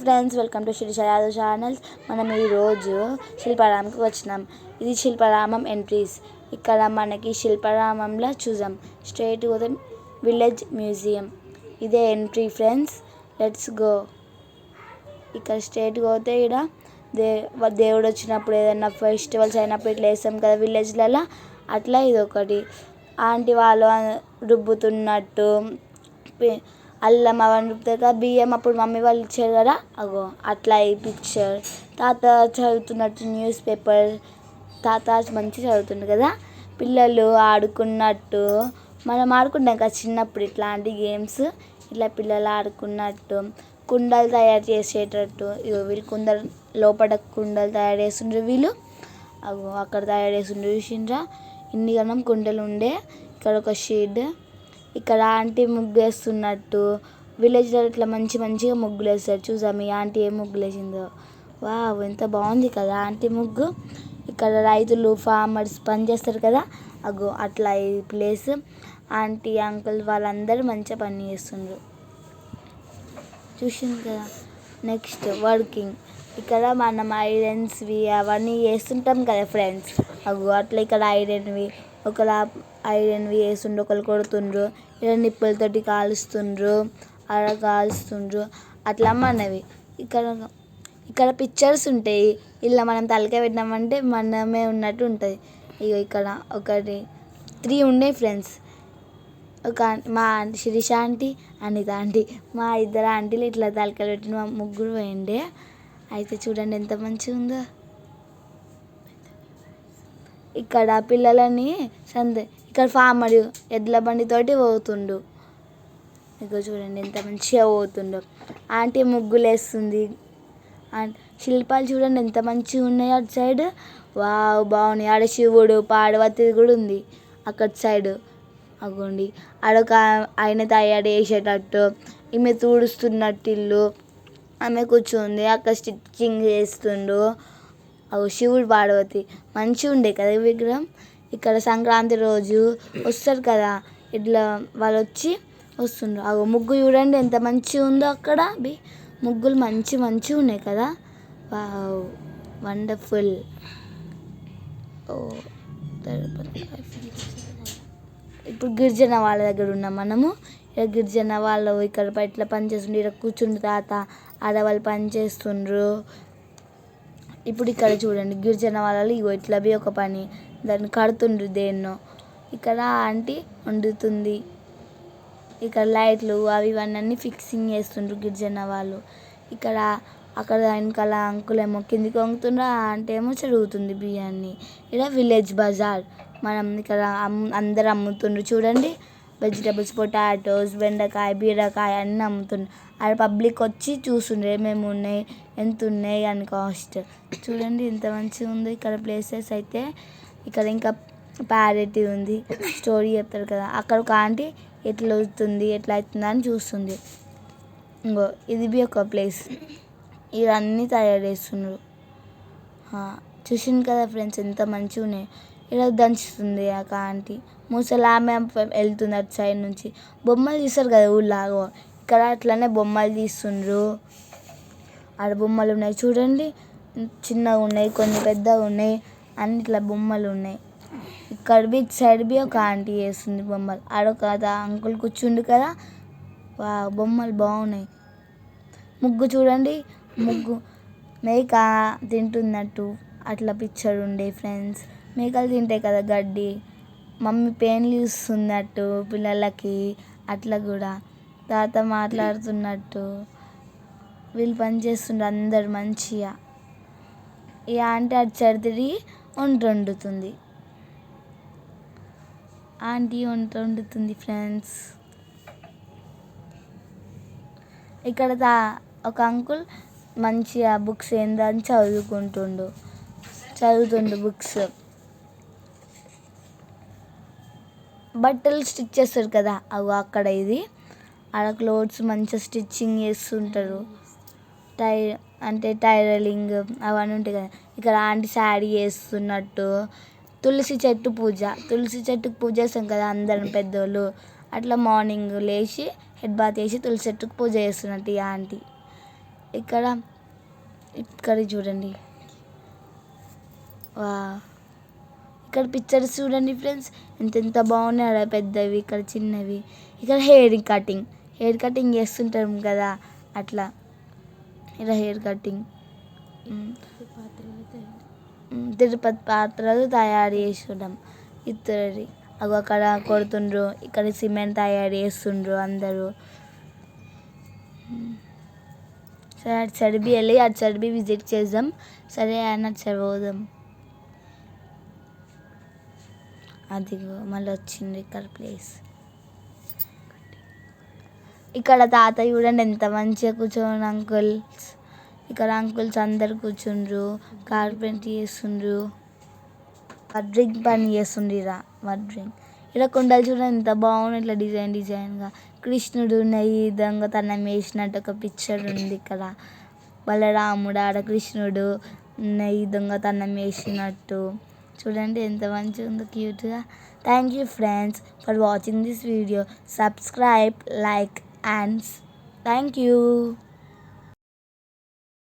Friends, welcome to Shri Yadav channels. మనం ఈరోజు శిల్పారామంకి వచ్చినాం. ఇది శిల్పారామం ఎంట్రీస్. ఇక్కడ మనకి శిల్పారామంలో చూద్దాం స్ట్రైట్ పోతే విలేజ్ మ్యూజియం. ఇదే ఎంట్రీ ఫ్రెండ్స్. Let's go. ఇక్కడ స్ట్రైట్ పోతే ఇక్కడ దేవుడు వచ్చినప్పుడు ఏదైనా ఫెస్టివల్స్ అయినప్పుడు ఇట్లా వేస్తాం కదా విలేజ్లలో, అట్లా ఇది ఒకటి. ఆంటీ వాళ్ళు రుబ్బుతున్నట్టు అల్లం అవన్నీ రుబ్బుతారు కదా, బియ్యం అప్పుడు మమ్మీ వాళ్ళు ఇచ్చారు కదా, అగో అట్లా ఈ పిక్చర్. తాత చదువుతున్నట్టు న్యూస్ పేపర్. తాత మంచిగా చదువుతుండు కదా. పిల్లలు ఆడుకున్నట్టు మనం ఆడుకుంటాం కదా చిన్నప్పుడు ఇట్లాంటి గేమ్స్. ఇట్లా పిల్లలు ఆడుకున్నట్టు కుండలు తయారు చేసేటట్టు. ఇగో వీళ్ళు కుండలు లోపల కుండలు తయారు చేస్తుండ్రు వీళ్ళు. అగో అక్కడ తయారు చేస్తుండ్రు చూసిండ్రా, ఇన్ని గనం కుండలు ఉండే. ఇక్కడ ఒక షెడ్. ఇక్కడ ఆంటీ ముగ్గు వేస్తున్నట్టు. విలేజ్లో ఇట్లా మంచిగా ముగ్గులు వేస్తారు. చూసాం ఈ ఆంటీ ఏ ముగ్గులు వేసిందో. వావ్, ఎంత బాగుంది కదా ఆంటీ ముగ్గు. ఇక్కడ రైతులు ఫార్మర్స్ పని చేస్తారు కదా, అగో అట్లా ఈ ప్లేస్. ఆంటీ అంకుల్ వాళ్ళందరూ మంచిగా పని చేస్తుండ్రు చూసింది కదా. Next working. ఇక్కడ మనం ఐరన్స్వి అవన్నీ వేస్తుంటాం కదా ఫ్రెండ్స్, అగో అట్లా ఇక్కడ ఐరన్వి ఒకరు ఐరన్వి వేస్తుండ్రు, ఒకరు కొడుతుండ్రు. ఇలా నిప్పులతోటి కాలుస్తుండ్రు, అలా కాలుస్తుండ్రు. అట్లా మనవి ఇక్కడ పిక్చర్స్ ఉంటాయి. ఇలా మనం తలకాయ పెట్టినామంటే మనమే ఉన్నట్టు ఉంటుంది. ఇక ఇక్కడ ఒకటి 3 ఉన్నాయి ఫ్రెండ్స్. ఒక మా aunty Shirisha aunty, Anitha aunty, మా ఇద్దరు ఆంటీలు ఇట్లా తలకాయలు పెట్టిన ముగ్గురు పోయిండే. అయితే చూడండి ఎంత మంచిగా ఉందో. ఇక్కడ పిల్లలని ఇక్కడ ఫార్మర్ ఎడ్ల బండితోటి పోతుండు. ఇక చూడండి ఎంత మంచిగా పోతుండో. ఆంటీ ముగ్గులు వేస్తుంది. శిల్పాలు చూడండి ఎంత మంచిగా ఉన్నాయి అటు సైడ్. వావ్, బాగున్నాయి. ఆడ శివుడు పార్వతి కూడా ఉంది అక్కడ సైడ్. అగోండి ఆడొక ఆయన తయారు చేసేటట్టు, ఈమె తుడుస్తున్నట్టు ఇల్లు. ఆమె కూర్చుంది, అక్కడ స్టిచ్చింగ్ చేస్తుండు. అగో శివుడు పార్వతి మంచిగా ఉండే కదా విగ్రహం. ఇక్కడ సంక్రాంతి రోజు వస్తారు కదా ఇట్లా వాళ్ళు వచ్చి వస్తుండ్రు. అగో ముగ్గు చూడండి ఎంత మంచిగా ఉందో. అక్కడ ముగ్గులు మంచిగా ఉన్నాయి కదా. Wow, wonderful. ఇప్పుడు గిరిజన వాళ్ళ దగ్గర ఉన్నాం మనము. ఇక గిరిజన వాళ్ళు ఇక్కడ ఇట్లా పని చేస్తుండ్రు. ఇక్కడ కూర్చుండ్రు తాత, ఆడవాళ్ళు పని చేస్తుండ్రు. ఇప్పుడు ఇక్కడ చూడండి గిరిజన వాళ్ళు ఇగో ఇట్లా ఒక పని దాన్ని కడుతుండ్రు దేన్నో. ఇక్కడ ఆంటీ వండుతుంది. ఇక్కడ లైట్లు అవి ఇవన్నీ ఫిక్సింగ్ చేస్తుండ్రు గిరిజన వాళ్ళు. ఇక్కడ అక్కడ వెనకాల అంకులేమో కిందికి వంగుతుండ్రు, ఆంటీ ఏమో చదువుతుంది బియ్యాన్ని. ఇక్కడ విలేజ్ బజార్. మనం ఇక్కడ అందరు అమ్ముతుండ్రు చూడండి. వెజిటేబుల్స్, పొటాటోస్, బెండకాయ, బీరకాయ అన్నీ అమ్ముతుండ్రు. ఆడ పబ్లిక్ వచ్చి చూస్తుండ్రు ఏమేమి ఉన్నాయి, ఎంత ఉన్నాయి అని కాస్ట్. చూడండి ఎంత మంచిగా ఉంది ఇక్కడ ప్లేసెస్ అయితే. ఇక్కడ ఇంకా ప్యారెట్ ఉంది, స్టోరీ చెప్తారు కదా. అక్కడ ఒక ఆంటీ ఎట్లా అవుతుంది ఎట్లా అవుతుందా అని చూస్తుంది. ఇంకో ఇది ఒక ప్లేస్. ఇవన్నీ తయారు చేస్తున్నారు. చూసింది కదా ఫ్రెండ్స్ ఎంత మంచిగా ఉన్నాయి. ఇలా దంచుతుంది ఒక ఆంటీ. ముసలామె వెళ్తుంది అటు సైడ్ నుంచి. బొమ్మలు తీస్తారు కదా ఊళ్ళో, ఇక్కడ అట్లనే బొమ్మలు తీస్తుండ్రు. ఆడ బొమ్మలు ఉన్నాయి చూడండి, చిన్నగా ఉన్నాయి, కొన్ని పెద్దగా ఉన్నాయి, అన్ని ఇట్లా బొమ్మలు ఉన్నాయి. ఇక్కడ ఇటు సైడ్ ఒక ఆంటీ వేస్తుంది బొమ్మలు. ఆడొక అంకుల్ కూర్చుండు కదా. బొమ్మలు బాగున్నాయి. ముగ్గు చూడండి, ముగ్గు మేక తింటున్నట్టు అట్లా పిక్చర్ ఉండే ఫ్రెండ్స్. మేకలు తింటాయి కదా గడ్డి. మమ్మీ పెయిన్లు ఇస్తున్నట్టు పిల్లలకి, అట్లా కూడా తాత మాట్లాడుతున్నట్టు. వీళ్ళు పని చేస్తుండ్రు అందరు మంచిగా. ఈ ఆంటీ అటు సైడ్ తిరిగి వండుతుంది. ఆంటీ వండుతుంది ఫ్రెండ్స్. ఇక్కడ ఒక అంకుల్ మంచిగా బుక్స్ ఏందని చదువుతుండు బుక్స్. బట్టలు స్టిచ్ చేస్తారు కదా అవి అక్కడ. ఇది ఆడ క్లోత్స్ మంచిగా స్టిచ్చింగ్ చేస్తుంటారు. టైలరింగ్ అవన్నీ ఉంటాయి కదా. ఇక్కడ ఆంటీ శారీ వేస్తున్నట్టు. తులసి చెట్టుకు పూజ చేస్తాం కదా అందరం పెద్దోళ్ళు. అట్లా మార్నింగ్ లేచి హెడ్ బాత్ వేసి తులసి చెట్టుకు పూజ చేస్తున్నట్టు ఈ ఆంటీ. ఇక్కడ చూడండి. వా, ఇక్కడ పిక్చర్స్ చూడండి ఫ్రెండ్స్, ఎంత బాగున్నాయి అలా పెద్దవి, ఇక్కడ చిన్నవి. ఇక్కడ హెయిర్ కటింగ్ చేస్తుంటాం కదా, అట్లా ఇలా హెయిర్ కటింగ్. తిరుపతి పాత్రలు తయారు చేస్తున్నాం ఇద్దరి. అక్కడ కొడుతుండ్రు, ఇక్కడ సిమెంట్ తయారు చేస్తుండ్రు అందరూ. సరే అటు సైడ్ వెళ్ళి అటు సైడ్ విజిట్ చేద్దాం. సరే అని అటు సైడ్ పోదాం. అదిగో మళ్ళీ వచ్చింది ఇక్కడ ప్లేస్. ఇక్కడ తాతయ్య చూడండి ఎంత మంచిగా కూర్చోండి అంకుల్స్. ఇక్కడ అంకుల్స్ అందరు కూర్చుండ్రు, కార్పెంటర్ చేస్తుండ్రు, వడ్రింగ్ పని చేస్తుండ్రు. ఇలా కొండలు చూడండి ఎంత బాగుంది, ఇట్లా డిజైన్గా. కృష్ణుడు నెయ్యి దొంగతనం వేసినట్టు ఒక పిక్చర్ ఉంది ఇక్కడ. బలరాముడు ఆడ కృష్ణుడు నెయ్యి దొంగతనం వేసినట్టు చూడండి ఎంత మంచిగా ఉందో, క్యూట్గా. Thank you friends for watching this video. Subscribe, like and thank you.